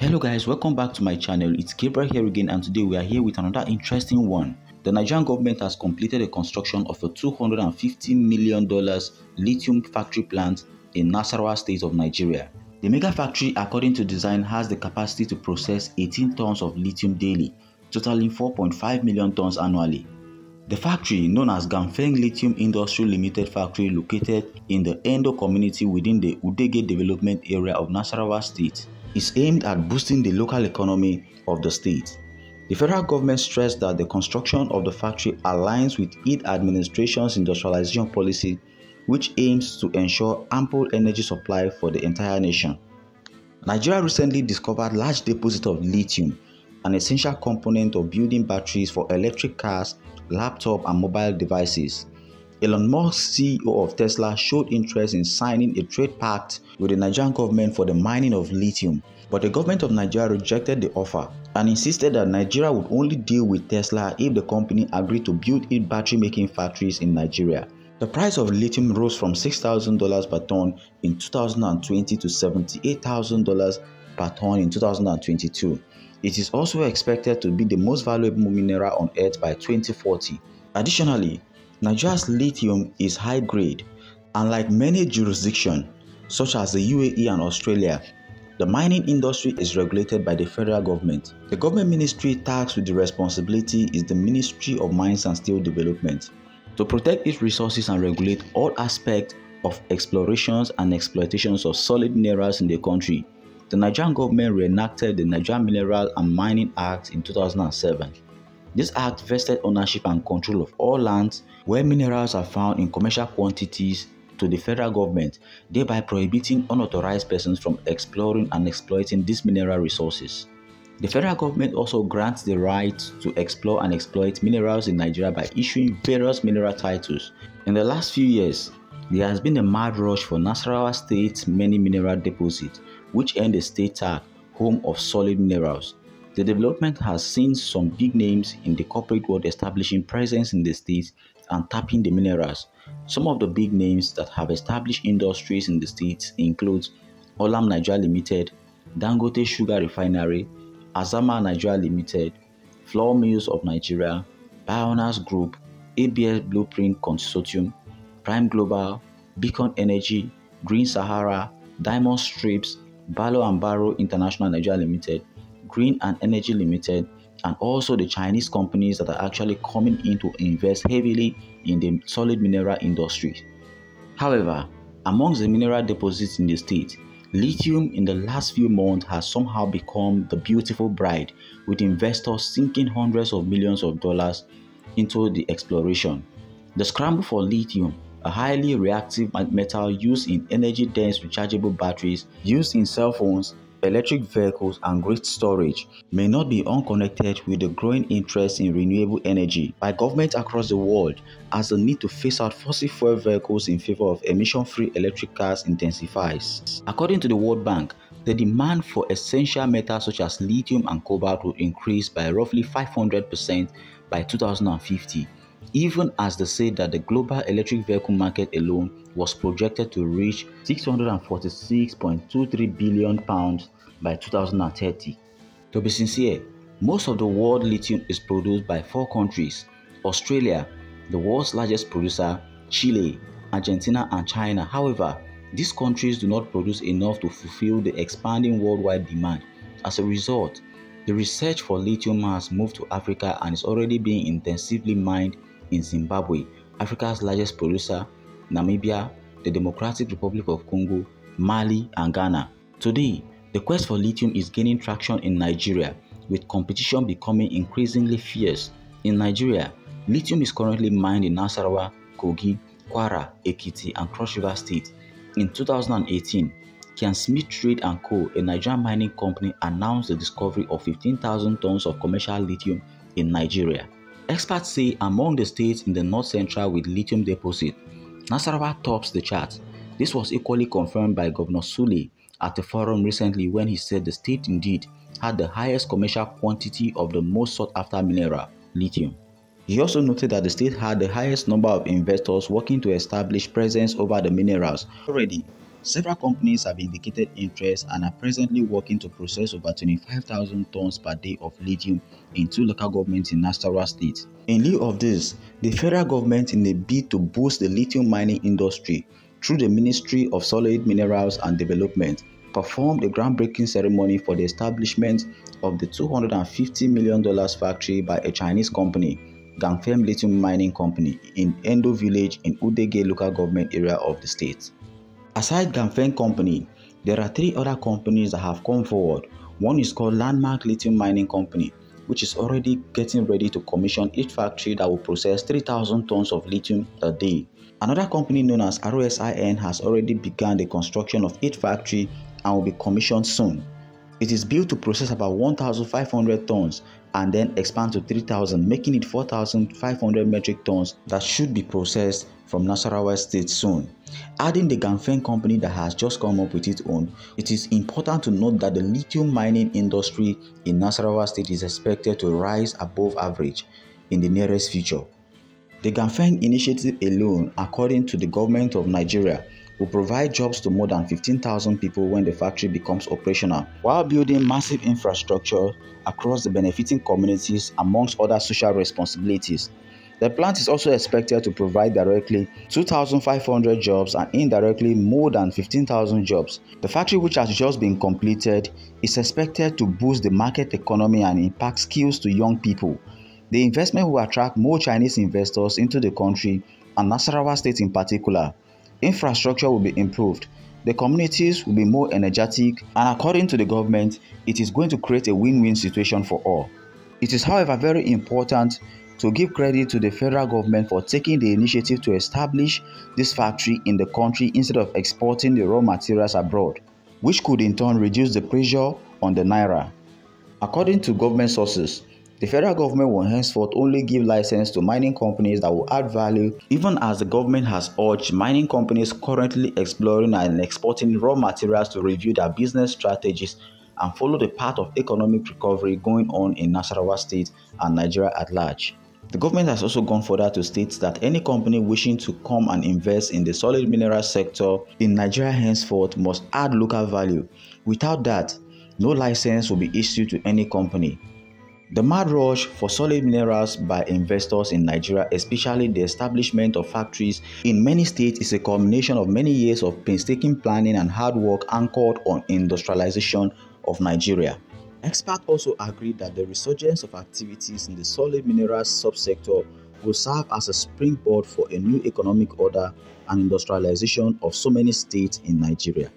Hello guys, welcome back to my channel. It's Gabriel here again, and today we are here with another interesting one. The Nigerian government has completed the construction of a $250 million lithium factory plant in Nasarawa state of Nigeria. The mega factory, according to design, has the capacity to process 18 tons of lithium daily, totaling 4.5 million tons annually. The factory, known as Ganfeng Lithium Industry Limited Factory, located in the Endo community within the Udege development area of Nasarawa state, is aimed at boosting the local economy of the state. The federal government stressed that the construction of the factory aligns with its administration's industrialization policy, which aims to ensure ample energy supply for the entire nation. Nigeria recently discovered large deposits of lithium, an essential component of building batteries for electric cars, laptop and mobile devices. Elon Musk, CEO of Tesla, showed interest in signing a trade pact with the Nigerian government for the mining of lithium, but the government of Nigeria rejected the offer and insisted that Nigeria would only deal with Tesla if the company agreed to build its battery-making factories in Nigeria. The price of lithium rose from $6,000 per ton in 2020 to $78,000 per ton in 2022. It is also expected to be the most valuable mineral on earth by 2040. Additionally, Nigeria's lithium is high grade. Unlike many jurisdictions, such as the UAE and Australia, the mining industry is regulated by the federal government. The government ministry tasked with the responsibility is the Ministry of Mines and Steel Development, to protect its resources and regulate all aspects of explorations and exploitations of solid minerals in the country. The Nigerian government reenacted the Nigerian Mineral and Mining Act in 2007. This act vested ownership and control of all lands where minerals are found in commercial quantities to the federal government, thereby prohibiting unauthorized persons from exploring and exploiting these mineral resources. The federal government also grants the right to explore and exploit minerals in Nigeria by issuing various mineral titles. In the last few years, there has been a mad rush for Nasarawa State's many mineral deposits, which earned the state tag home of solid minerals. The development has seen some big names in the corporate world establishing presence in the state and tapping the minerals. Some of the big names that have established industries in the states include Olam Nigeria Limited, Dangote Sugar Refinery, Azama Nigeria Limited, Flour Mills of Nigeria, Bionas Group, ABS Blueprint Consortium, Prime Global, Beacon Energy, Green Sahara, Diamond Strips, Barlow and Barrow International Nigeria Limited, Green and Energy Limited, and also the Chinese companies that are actually coming in to invest heavily in the solid mineral industry. However, amongst the mineral deposits in the state, lithium in the last few months has somehow become the beautiful bride, with investors sinking hundreds of millions of dollars into the exploration. The scramble for lithium, a highly reactive metal used in energy-dense rechargeable batteries used in cell phones, electric vehicles and grid storage, may not be unconnected with the growing interest in renewable energy by governments across the world, as the need to phase out fossil fuel vehicles in favor of emission-free electric cars intensifies. According to the World Bank, the demand for essential metals such as lithium and cobalt will increase by roughly 500% by 2050, even as they say that the global electric vehicle market alone was projected to reach £646.23 billion by 2030. To be sincere, most of the world lithium is produced by 4 countries: Australia, the world's largest producer, Chile, Argentina and China. However, these countries do not produce enough to fulfill the expanding worldwide demand. As a result, the research for lithium has moved to Africa and is already being intensively mined in Zimbabwe, Africa's largest producer, Namibia, the Democratic Republic of Congo, Mali and Ghana. Today, the quest for lithium is gaining traction in Nigeria, with competition becoming increasingly fierce. In Nigeria, lithium is currently mined in Nasarawa, Kogi, Kwara, Ekiti and Cross River State. In 2018, Kian Smith Trade & Co., a Nigerian mining company, announced the discovery of 15,000 tons of commercial lithium in Nigeria. Experts say among the states in the north central with lithium deposit, Nasarawa tops the chart. This was equally confirmed by Governor Sule at a forum recently, when he said the state indeed had the highest commercial quantity of the most sought-after mineral, lithium. He also noted that the state had the highest number of investors working to establish presence over the minerals. Already, Several companies have indicated interest and are presently working to process over 25,000 tons per day of lithium in two local governments in Nasarawa State. In lieu of this, the federal government, in a bid to boost the lithium mining industry through the Ministry of Solid Minerals and Development, performed a groundbreaking ceremony for the establishment of the $250 million factory by a Chinese company, Ganfeng Lithium Mining Company, in Endo Village in Udege local government area of the state. Aside Ganfeng Company, there are three other companies that have come forward. One is called Landmark Lithium Mining Company, which is already getting ready to commission its factory that will process 3,000 tons of lithium a day. Another company known as ROSIN has already begun the construction of its factory and will be commissioned soon. It is built to process about 1,500 tons and then expand to 3,000, making it 4,500 metric tons that should be processed from Nasarawa State soon. Adding the Ganfeng company that has just come up with its own, it is important to note that the lithium mining industry in Nasarawa State is expected to rise above average in the nearest future. The Ganfeng initiative alone, according to the government of Nigeria, will provide jobs to more than 15,000 people when the factory becomes operational, while building massive infrastructure across the benefiting communities amongst other social responsibilities. The plant is also expected to provide directly 2,500 jobs and indirectly more than 15,000 jobs. The factory, which has just been completed, is expected to boost the market economy and impact skills to young people. The investment will attract more Chinese investors into the country and Nasarawa State in particular. Infrastructure will be improved, the communities will be more energetic, and according to the government, it is going to create a win-win situation for all. It is, however, very important to give credit to the federal government for taking the initiative to establish this factory in the country instead of exporting the raw materials abroad, which could in turn reduce the pressure on the naira. According to government sources, the federal government will henceforth only give license to mining companies that will add value, even as the government has urged mining companies currently exploring and exporting raw materials to review their business strategies and follow the path of economic recovery going on in Nasarawa State and Nigeria at large. The government has also gone further to state that any company wishing to come and invest in the solid mineral sector in Nigeria henceforth must add local value. Without that, no license will be issued to any company. The mad rush for solid minerals by investors in Nigeria, especially the establishment of factories in many states, is a culmination of many years of painstaking planning and hard work anchored on industrialization of Nigeria. Experts also agree that the resurgence of activities in the solid minerals subsector will serve as a springboard for a new economic order and industrialization of so many states in Nigeria.